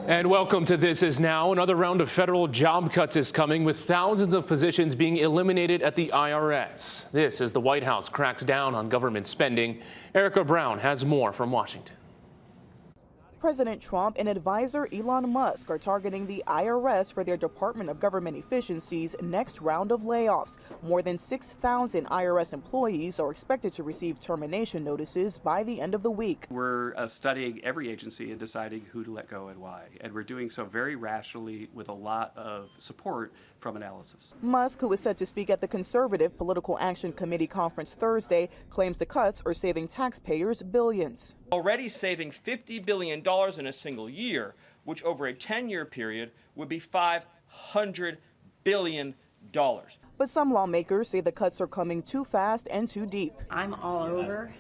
And welcome to This Is Now. Another round of federal job cuts is coming, with thousands of positions being eliminated at the IRS. This as the White House cracks down on government spending. Erica Brown has more from Washington. President Trump and advisor Elon Musk are targeting the IRS for their Department of Government Efficiency's next round of layoffs. More than 6,000 IRS employees are expected to receive termination notices by the end of the week. We're studying every agency and deciding who to let go and why. And we're doing so very rationally with a lot of support from analysis. Musk, who is set to speak at the Conservative Political Action Committee conference Thursday, claims the cuts are saving taxpayers billions. Already saving $50 billion in a single year, which over a 10-year period would be $500 billion. But some lawmakers say the cuts are coming too fast and too deep. I'm all over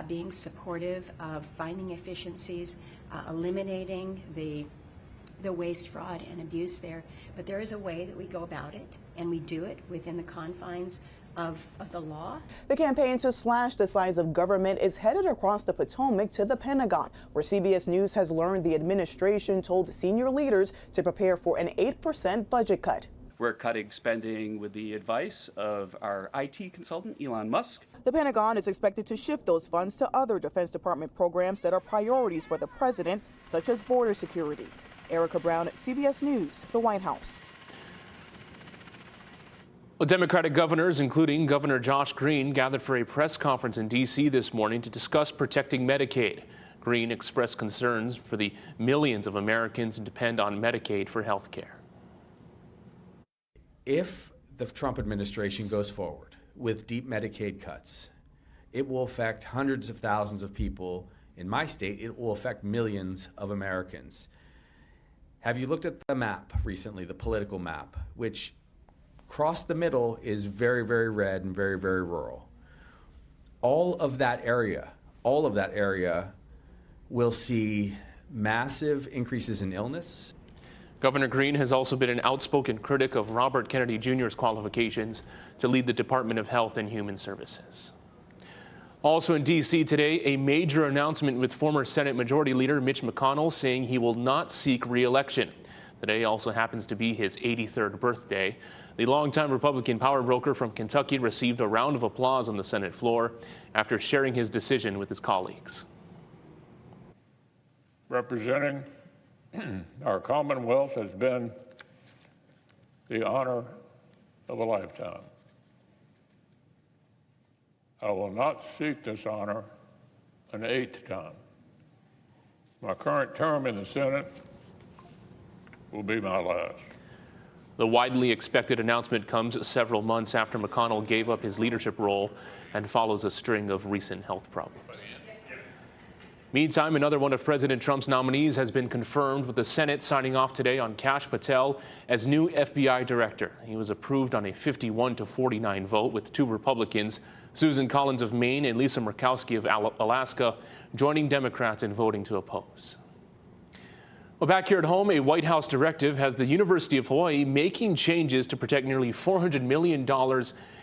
being supportive of finding efficiencies, eliminating the waste, fraud, and abuse there. But there is a way that we go about it, and we do it within the confines of the law. The campaign to slash the size of government is headed across the Potomac to the Pentagon, where CBS News has learned the administration told senior leaders to prepare for an 8% budget cut. We're cutting spending with the advice of our IT consultant, Elon Musk. The Pentagon is expected to shift those funds to other Defense Department programs that are priorities for the president, such as border security. Erica Brown, CBS News, the White House. Well, Democratic governors, including Governor Josh Green, gathered for a press conference in D.C. this morning to discuss protecting Medicaid. Green expressed concerns for the millions of Americans who depend on Medicaid for health care. If the Trump administration goes forward with deep Medicaid cuts, it will affect hundreds of thousands of people in my state. It will affect millions of Americans. Have you looked at the map recently, the political map, which across the middle is very, very red and very, very rural. All of that area will see massive increases in illness. Governor Green has also been an outspoken critic of Robert Kennedy Jr.'s qualifications to lead the Department of Health and Human Services. Also in D.C. today, a major announcement with former Senate Majority Leader Mitch McConnell saying he will not seek re-election. Today also happens to be his 83rd birthday. The longtime Republican power broker from Kentucky received a round of applause on the Senate floor after sharing his decision with his colleagues. Representing our Commonwealth has been the honor of a lifetime. I will not seek this honor an 8th time. My current term in the Senate will be my last. The widely expected announcement comes several months after McConnell gave up his leadership role and follows a string of recent health problems. Meantime, another one of President Trump's nominees has been confirmed, with the Senate signing off today on Kash Patel as new FBI director. He was approved on a 51-49 vote, with 2 Republicans, Susan Collins of Maine and Lisa Murkowski of Alaska, joining Democrats in voting to oppose. Well, back here at home, a White House directive has the University of Hawaii making changes to protect nearly $400 million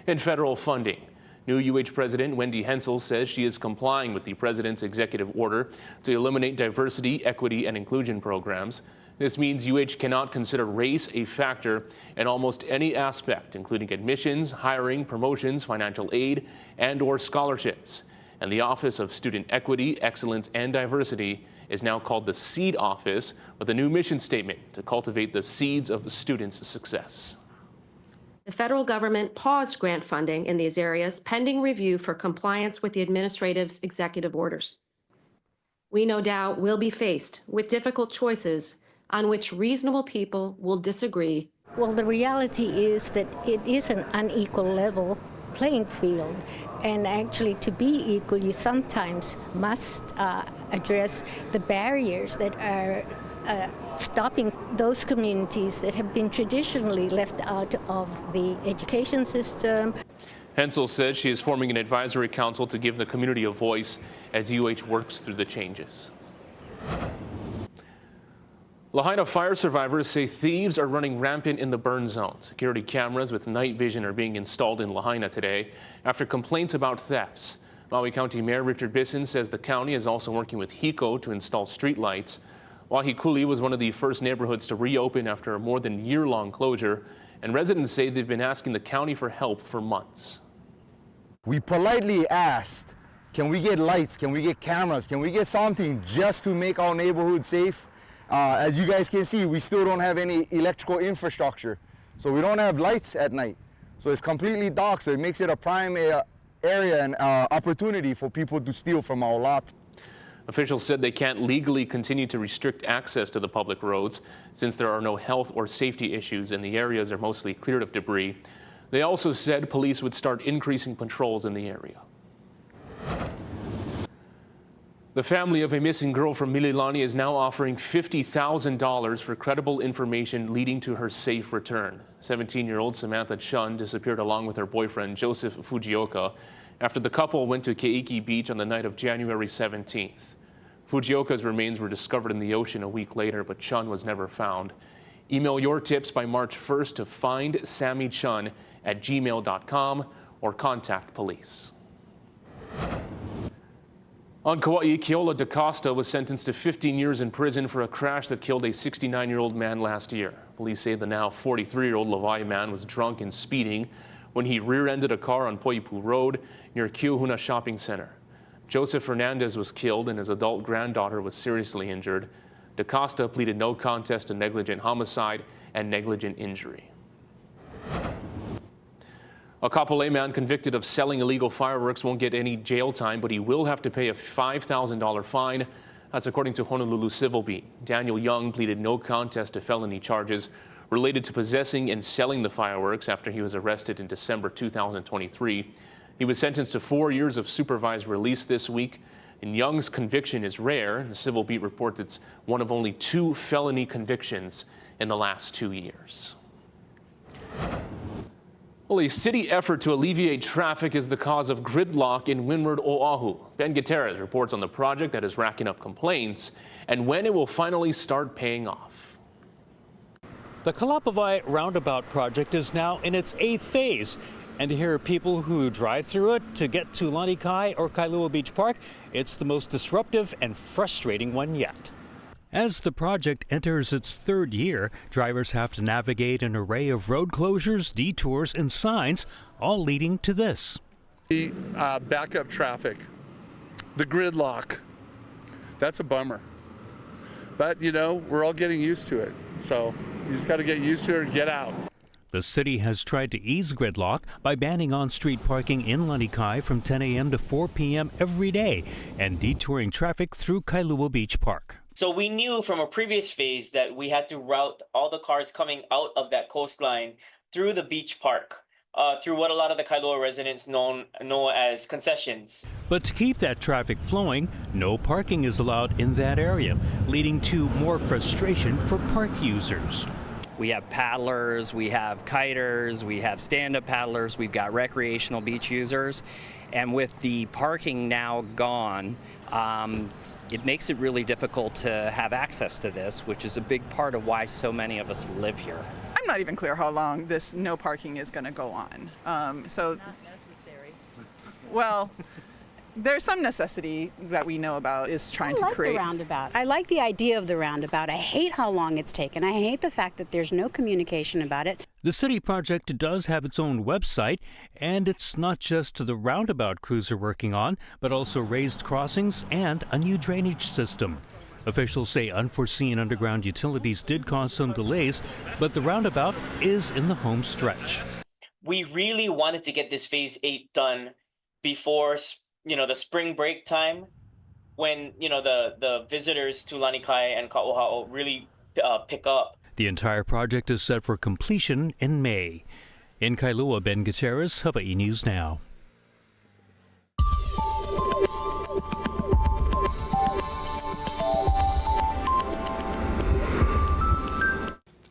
in federal funding. New UH President Wendy Hensel says she is complying with the president's executive order to eliminate diversity, equity, and inclusion programs. This means UH cannot consider race a factor in almost any aspect, including admissions, hiring, promotions, financial aid, and/or scholarships. And the Office of Student Equity, Excellence, and Diversity is now called the SEED Office, with a new mission statement to cultivate the seeds of students' success. The federal government paused grant funding in these areas pending review for compliance with the administrative's executive orders. We no doubt will be faced with difficult choices on which reasonable people will disagree. Well, the reality is that it is an unequal level playing field, and actually to be equal you sometimes must address the barriers that are stopping those communities that have been traditionally left out of the education system. Hensel says she is forming an advisory council to give the community a voice as UH works through the changes. Lahaina fire survivors say thieves are running rampant in the burn zone. Security cameras with night vision are being installed in Lahaina today after complaints about thefts. Maui County Mayor Richard Bisson says the county is also working with HECO to install street lights. Wahikuli was one of the first neighborhoods to reopen after a more than year-long closure, and residents say they've been asking the county for help for months. We politely asked, can we get lights? Can we get cameras? Can we get something just to make our neighborhood safe? As you guys can see, we still don't have any electrical infrastructure. So we don't have lights at night. So it's completely dark, so it makes it a prime area and opportunity for people to steal from our lots. Officials said they can't legally continue to restrict access to the public roads since there are no health or safety issues and the areas are mostly cleared of debris. They also said police would start increasing patrols in the area. The family of a missing girl from Mililani is now offering $50,000 for credible information leading to her safe return. 17-year-old Samantha Chun disappeared along with her boyfriend Joseph Fujioka after the couple went to Keiki Beach on the night of January 17th. Fujioka's remains were discovered in the ocean a week later, but Chun was never found. Email your tips by March 1st to findsammychun@gmail.com or contact police. On Kauai, Keola DaCosta was sentenced to 15 years in prison for a crash that killed a 69-year-old man last year. Police say the now 43-year-old Levi man was drunk and speeding when he rear-ended a car on Poipu Road near Kiuhuna Shopping Center. Joseph Fernandez was killed and his adult granddaughter was seriously injured. DaCosta pleaded no contest to negligent homicide and negligent injury. A Kapolei man convicted of selling illegal fireworks won't get any jail time, but he will have to pay a $5,000 fine. That's according to Honolulu Civil Beat. Daniel Young pleaded no contest to felony charges related to possessing and selling the fireworks after he was arrested in December 2023. He was sentenced to 4 years of supervised release this week. And Young's conviction is rare. The Civil Beat reports it's one of only 2 felony convictions in the last 2 years. Well, a city effort to alleviate traffic is the cause of gridlock in Windward Oahu. Ben Gutierrez reports on the project that is racking up complaints and when it will finally start paying off. The Kalapawai Roundabout project is now in its 8th phase. And to hear people who drive through it to get to Lanikai or Kailua Beach Park, it's the most disruptive and frustrating one yet. As the project enters its 3rd year, drivers have to navigate an array of road closures, detours, and signs, all leading to this. The backup traffic, the gridlock, that's a bummer. But, you know, we're all getting used to it. So you just got to get used to it and get out. The city has tried to ease gridlock by banning on-street parking in Lanikai from 10 a.m. to 4 p.m. every day and detouring traffic through Kailua Beach Park. So we knew from a previous phase that we had to route all the cars coming out of that coastline through the beach park, through what a lot of the Kailua residents know as concessions. But to keep that traffic flowing, no parking is allowed in that area, leading to more frustration for park users. We have paddlers, we have kiters, we have stand-up paddlers, we've got recreational beach users. And with the parking now gone, it makes it really difficult to have access to this, which is a big part of why so many of us live here. I'm not even clear how long this no parking is going to go on. Not necessary. Well, there's some necessity that we know about is trying to create. The roundabout. I like the idea of the roundabout. I hate how long it's taken. I hate the fact that there's no communication about it. The city project does have its own website, and it's not just the roundabout crews are working on, but also raised crossings and a new drainage system. Officials say unforeseen underground utilities did cause some delays, but the roundabout is in the home stretch. We really wanted to get this phase 8 done before the spring break time, when the visitors to Lanikai and Ka'ohao really pick up. The entire project is set for completion in May. In Kailua, Ben Gutierrez, Hawaii News Now.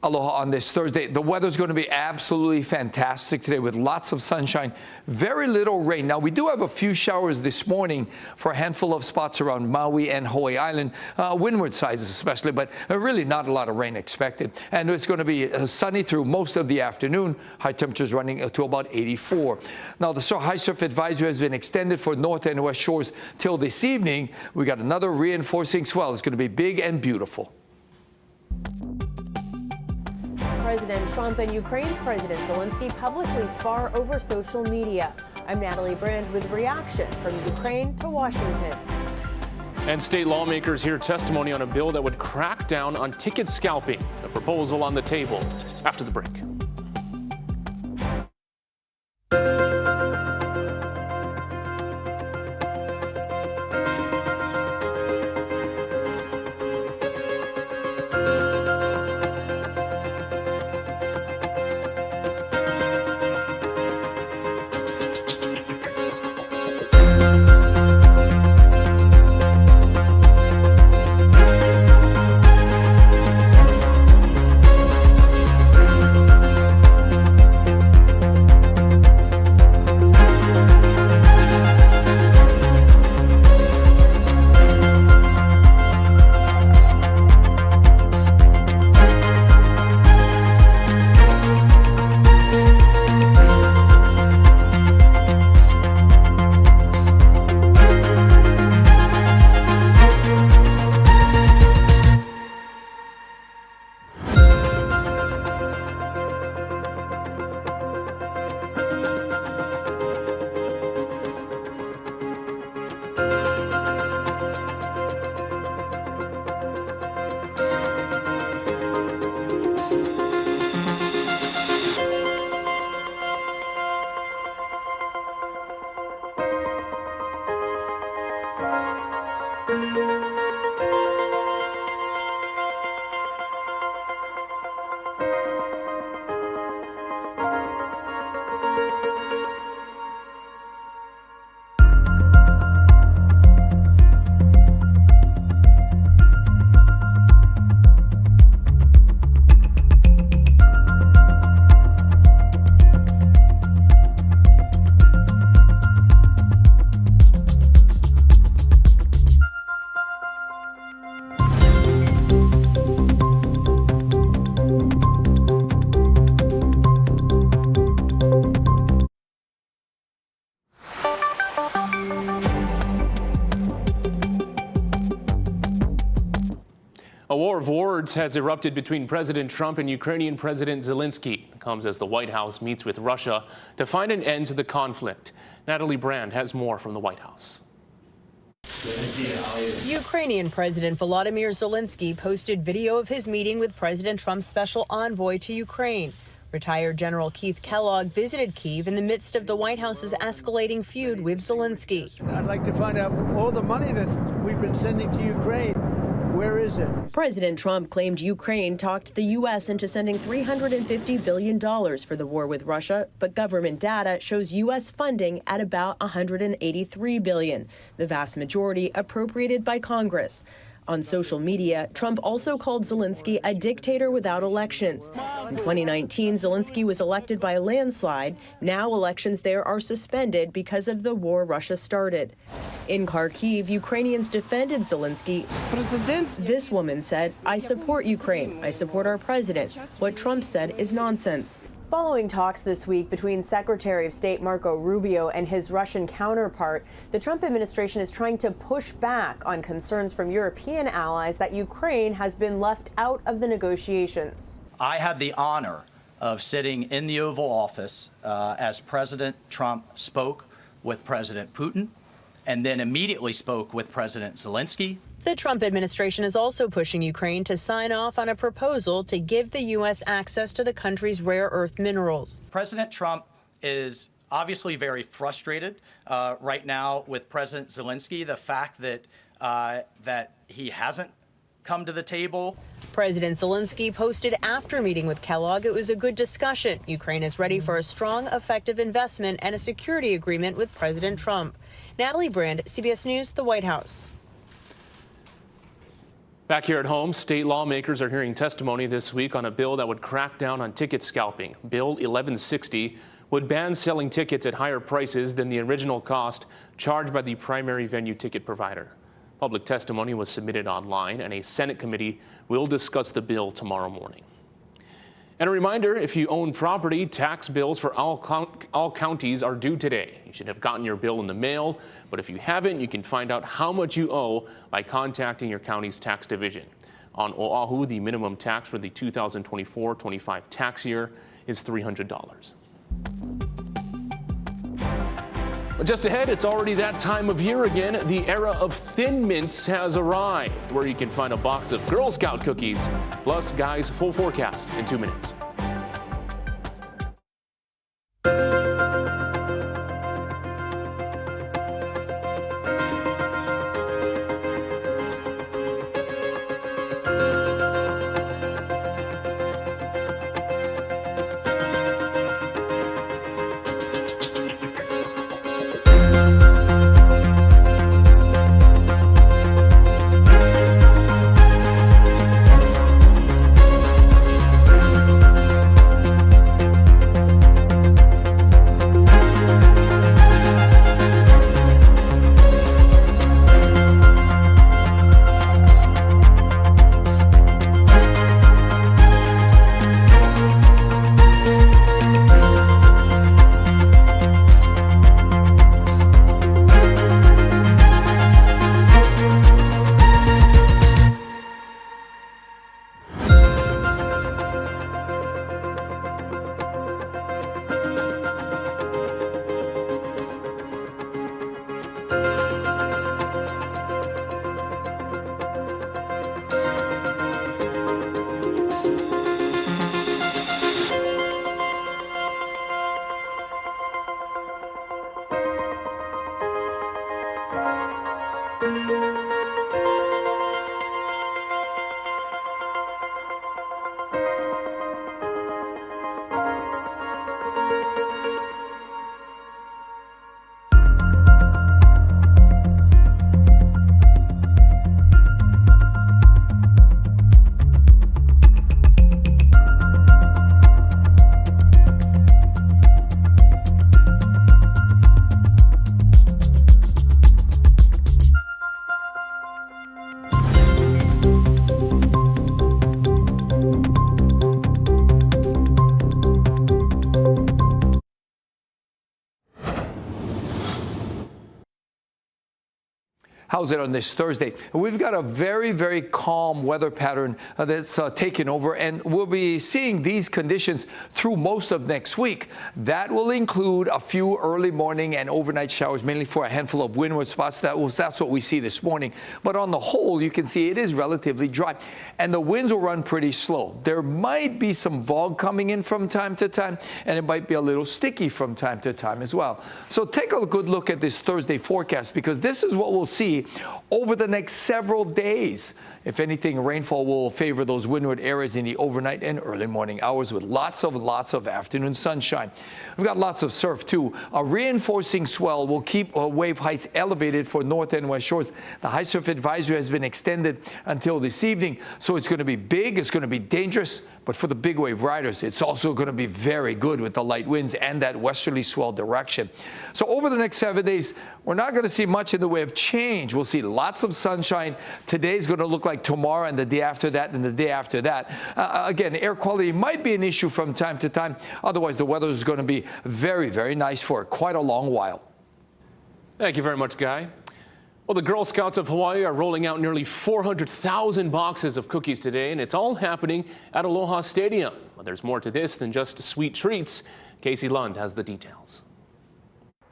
Aloha on this Thursday. The weather's going to be absolutely fantastic today with lots of sunshine, very little rain. Now, we do have a few showers this morning for a handful of spots around Maui and Hawaii Island, windward sides especially, but really not a lot of rain expected. And it's going to be sunny through most of the afternoon, high temperatures running to about 84. Now, the high surf advisory has been extended for north and west shores till this evening. We got another reinforcing swell. It's going to be big and beautiful. President Trump and Ukraine's President Zelensky publicly spar over social media. I'm Natalie Brand with reaction from Ukraine to Washington. And state lawmakers hear testimony on a bill that would crack down on ticket scalping, a proposal on the table after the break. A war of words has erupted between President Trump and Ukrainian President Zelensky. It comes as the White House meets with Russia to find an end to the conflict. Natalie Brand has more from the White House. Ukrainian President Volodymyr Zelensky posted video of his meeting with President Trump's special envoy to Ukraine. Retired General Keith Kellogg visited Kyiv in the midst of the White House's escalating feud with Zelensky. I'd like to find out all the money that we've been sending to Ukraine. Where is it? President Trump claimed Ukraine talked the U.S. into sending $350 billion for the war with Russia, but government data shows U.S. funding at about $183 billion, the vast majority appropriated by Congress. On social media, Trump also called Zelensky a dictator without elections. In 2019, Zelensky was elected by a landslide. Now elections there are suspended because of the war Russia started. In Kharkiv, Ukrainians defended Zelensky. This woman said, "I support Ukraine. I support our president. What Trump said is nonsense." Following talks this week between Secretary of State Marco Rubio and his Russian counterpart, the Trump administration is trying to push back on concerns from European allies that Ukraine has been left out of the negotiations. I had the honor of sitting in the Oval Office as President Trump spoke with President Putin and then immediately spoke with President Zelensky. The Trump administration is also pushing Ukraine to sign off on a proposal to give the U.S. access to the country's rare earth minerals. President Trump is obviously very frustrated right now with President Zelensky, the fact that that he hasn't come to the table. President Zelensky posted after meeting with Kellogg, "It was a good discussion. Ukraine is ready for a strong, effective investment and a security agreement with President Trump." Natalie Brand, CBS News, the White House. Back here at home, state lawmakers are hearing testimony this week on a bill that would crack down on ticket scalping. Bill 1160 would ban selling tickets at higher prices than the original cost charged by the primary venue ticket provider. Public testimony was submitted online, and a Senate committee will discuss the bill tomorrow morning. And a reminder, if you own property, tax bills for all counties are due today. You should have gotten your bill in the mail, but if you haven't, you can find out how much you owe by contacting your county's tax division. On Oahu, the minimum tax for the 2024-25 tax year is $300. But just ahead, it's already that time of year again. The era of Thin Mints has arrived, where you can find a box of Girl Scout cookies. Plus, Guy's full forecast in 2 minutes. How's it on this Thursday? We've got a very, very calm weather pattern that's taken over, and we'll be seeing these conditions through most of next week. That will include a few early morning and overnight showers, mainly for a handful of windward spots. That's what we see this morning. But on the whole, you can see it is relatively dry, and the winds will run pretty slow. There might be some fog coming in from time to time, and it might be a little sticky from time to time as well. So take a good look at this Thursday forecast, because this is what we'll see over the next several days. If anything, rainfall will favor those windward areas in the overnight and early morning hours with lots of afternoon sunshine. We've got lots of surf too. A reinforcing swell will keep wave heights elevated for north and west shores. The high surf advisory has been extended until this evening, so it's going to be big, it's going to be dangerous, but for the big wave riders, it's also going to be very good with the light winds and that westerly swell direction. So over the next 7 days, we're not going to see much in the way of change. We'll see lots of sunshine. Today's going to look like tomorrow, and the day after that, and the day after that. Again, air quality might be an issue from time to time. Otherwise, the weather is going to be very, very nice for quite a long while. Thank you very much, Guy. Well, the Girl Scouts of Hawaii are rolling out nearly 400,000 boxes of cookies today, and it's all happening at Aloha Stadium. Well, there's more to this than just sweet treats. Casey Lund has the details.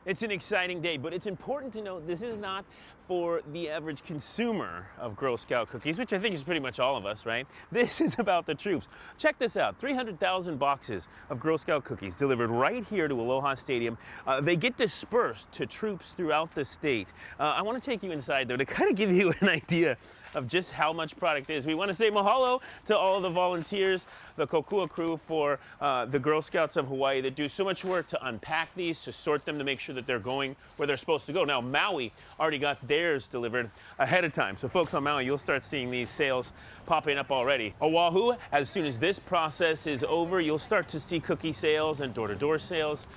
It's an exciting day, but it's important to note this is not for the average consumer of Girl Scout cookies, which I think is pretty much all of us, right? This is about the troops. Check this out, 300,000 boxes of Girl Scout cookies delivered right here to Aloha Stadium. They get dispersed to troops throughout the state. I want to take you inside though to kind of give you an idea of just how much product is. We want to say mahalo to all of the volunteers, the Kokua crew for the Girl Scouts of Hawaii that do so much work to unpack these, to sort them, to make sure that they're going where they're supposed to go. Now, Maui already got theirs delivered ahead of time. So folks on Maui, you'll start seeing these sales popping up already. Oahu, as soon as this process is over, you'll start to see cookie sales and door-to-door sales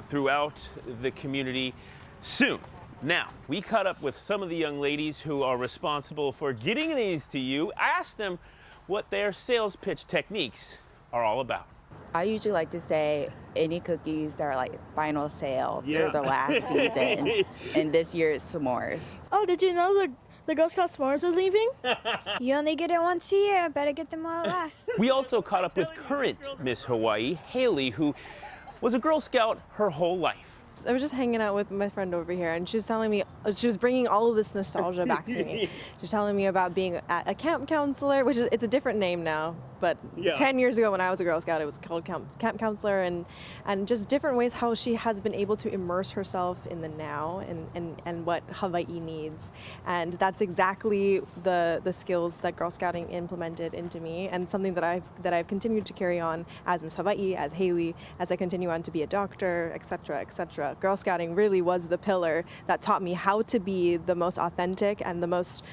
throughout the community soon. Now, we caught up with some of the young ladies who are responsible for getting these to you. I asked them what their sales pitch techniques are all about. I usually like to say any cookies that are like final sale, they're the last season, and this year it's s'mores. Oh, did you know The Girl Scout s'mores are leaving? You only get it once a year. Better get them while it lasts. We also caught up with current Miss Hawaii, Haley, who was a Girl Scout her whole life. I was just hanging out with my friend over here, and she was telling me, she was bringing all of this nostalgia back to me. She's telling me about being at a camp counselor, which is, it's a different name now, but 10 years ago when I was a Girl Scout, it was called camp counselor, and just different ways how she has been able to immerse herself in the now and what Hawaii needs. And that's exactly the skills that Girl Scouting implemented into me, and something that I've continued to carry on as Miss Hawaii, as Haley, as I continue on to be a doctor, etc., etc. Girl Scouting really was the pillar that taught me how to be the most authentic and the most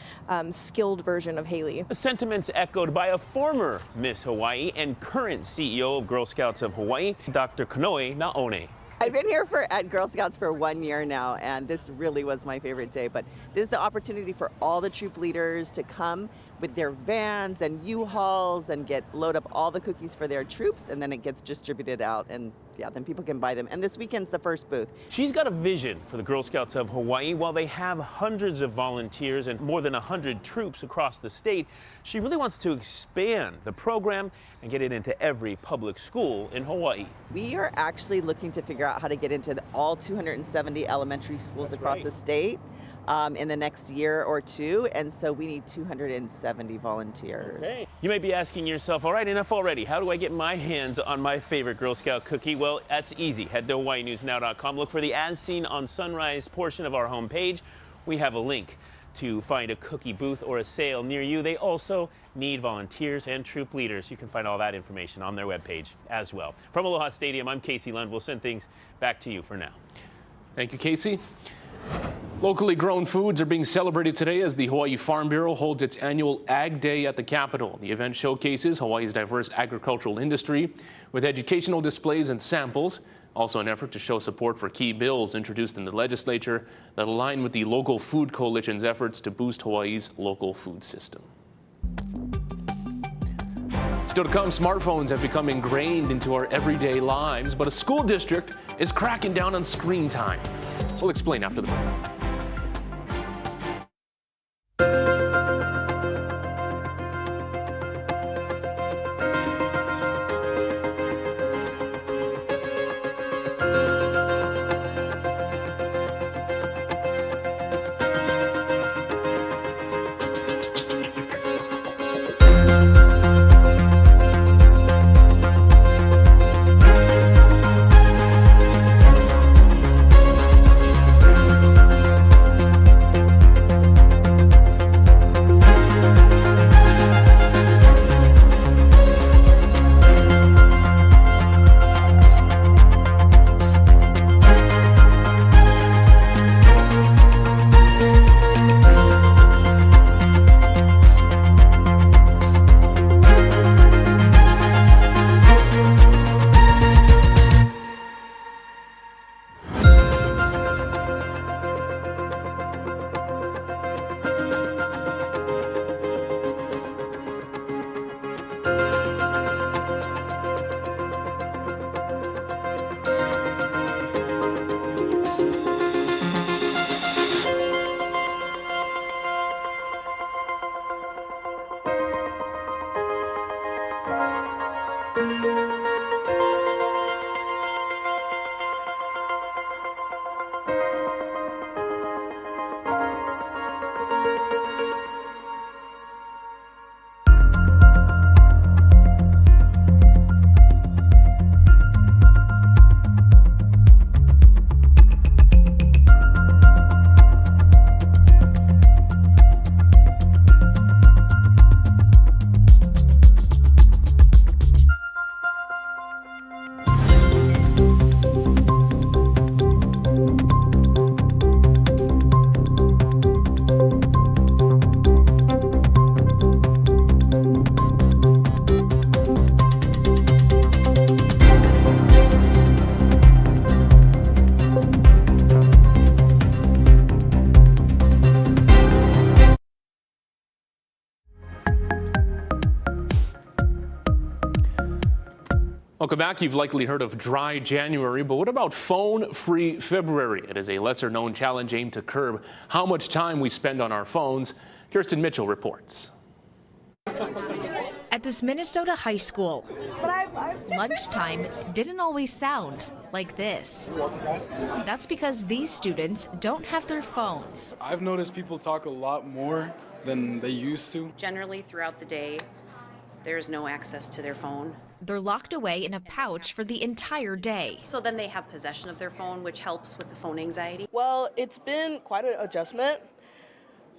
skilled version of Haley. Sentiments echoed by a former Miss Hawaii and current CEO of Girl Scouts of Hawaii, Dr. Kanoe Naone. I've been here at Girl Scouts for 1 year now, and this really was my favorite day. But this is the opportunity for all the troop leaders to come with their vans and U-Hauls and load up all the cookies for their troops, and then it gets distributed out, and yeah, then people can buy them. And this weekend's the first booth. She's got a vision for the Girl Scouts of Hawaii. While they have hundreds of volunteers and more than 100 troops across the state, she really wants to expand the program and get it into every public school in Hawaii. We are actually looking to figure out how to get into all 270 elementary schools across the state in the next year or two, and so we need 270 volunteers. Okay. You may be asking yourself, all right, enough already. How do I get my hands on my favorite Girl Scout cookie? Well, that's easy. Head to HawaiiNewsNow.com. Look for the As Seen on Sunrise portion of our homepage. We have a link to find a cookie booth or a sale near you. They also need volunteers and troop leaders. You can find all that information on their webpage as well. From Aloha Stadium, I'm Casey Lund. We'll send things back to you for now. Thank you, Casey. Locally grown foods are being celebrated today as the Hawaii Farm Bureau holds its annual Ag Day at the Capitol. The event showcases Hawaii's diverse agricultural industry with educational displays and samples. Also an effort to show support for key bills introduced in the legislature that align with the Local Food Coalition's efforts to boost Hawaii's local food system. Still to come, smartphones have become ingrained into our everyday lives, but a school district is cracking down on screen time. We'll explain after the break. Welcome back. You've likely heard of Dry January, but what about Phone-Free February? It is a lesser-known challenge aimed to curb how much time we spend on our phones. Kirsten Mitchell reports. At this Minnesota high school, lunchtime didn't always sound like this. That's because these students don't have their phones. I've noticed people talk a lot more than they used to. Generally, throughout the day, there's no access to their phone. They're locked away in a pouch for the entire day. So then they have possession of their phone, which helps with the phone anxiety. Well, it's been quite an adjustment,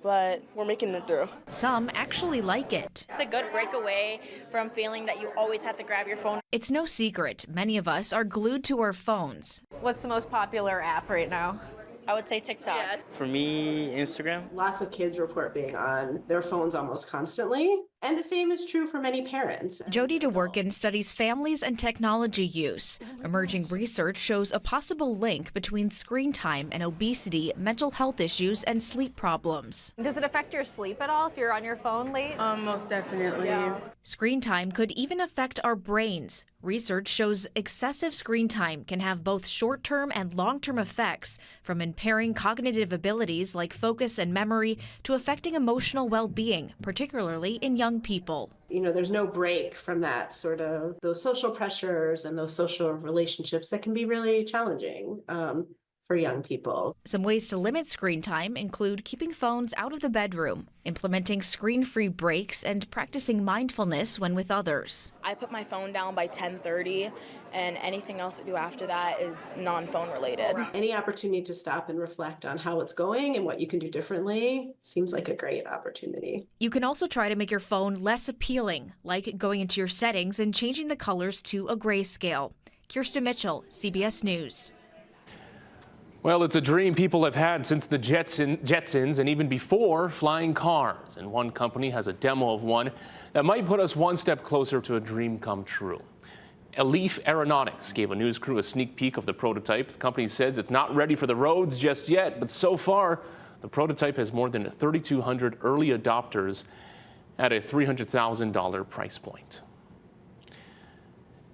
but we're making it through. Some actually like it. It's a good breakaway from feeling that you always have to grab your phone. It's no secret, many of us are glued to our phones. What's the most popular app right now? I would say TikTok. Yeah. For me, Instagram. Lots of kids report being on their phones almost constantly, and the same is true for many parents. Jody DeWorkin studies families and technology use. Emerging research shows a possible link between screen time and obesity, mental health issues, and sleep problems. Does it affect your sleep at all if you're on your phone late? Most definitely. Yeah. Screen time could even affect our brains. Research shows excessive screen time can have both short-term and long-term effects, from impairing cognitive abilities like focus and memory to affecting emotional well-being, particularly in young people. You know, there's no break from that sort of those social pressures and those social relationships that can be really challenging for young people. Some ways to limit screen time include keeping phones out of the bedroom, implementing screen-free breaks, and practicing mindfulness when with others. I put my phone down by 10:30, and anything else I do after that is non-phone related. Any opportunity to stop and reflect on how it's going and what you can do differently seems like a great opportunity. You can also try to make your phone less appealing, like going into your settings and changing the colors to a grayscale. Kirsten Mitchell, CBS News. Well, it's a dream people have had since the Jetsons and even before flying cars. And one company has a demo of one that might put us one step closer to a dream come true. Elif Aeronautics gave a news crew a sneak peek of the prototype. The company says it's not ready for the roads just yet, but so far, the prototype has more than 3,200 early adopters at a $300,000 price point.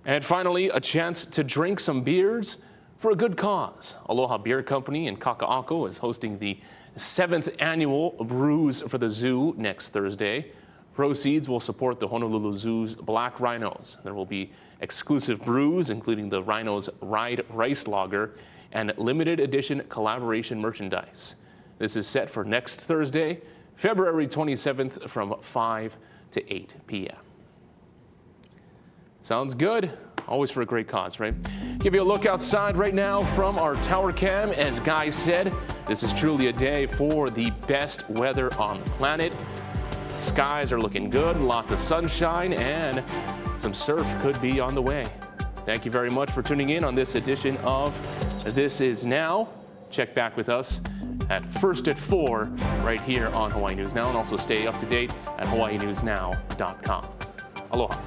And finally, a chance to drink some beers for a good cause. Aloha Beer Company in Kaka'ako is hosting the 7th annual Brews for the Zoo next Thursday. Proceeds will support the Honolulu Zoo's Black Rhinos. There will be exclusive brews, including the Rhinos Ride Rice Lager and limited edition collaboration merchandise. This is set for next Thursday, February 27th from 5 to 8 p.m. Sounds good. Always for a great cause, right? Give you a look outside right now from our tower cam. As Guy said, this is truly a day for the best weather on the planet. Skies are looking good, lots of sunshine, and some surf could be on the way. Thank you very much for tuning in on this edition of This Is Now. Check back with us at first at 4 right here on Hawaii News Now, and also stay up to date at hawaiinewsnow.com. Aloha.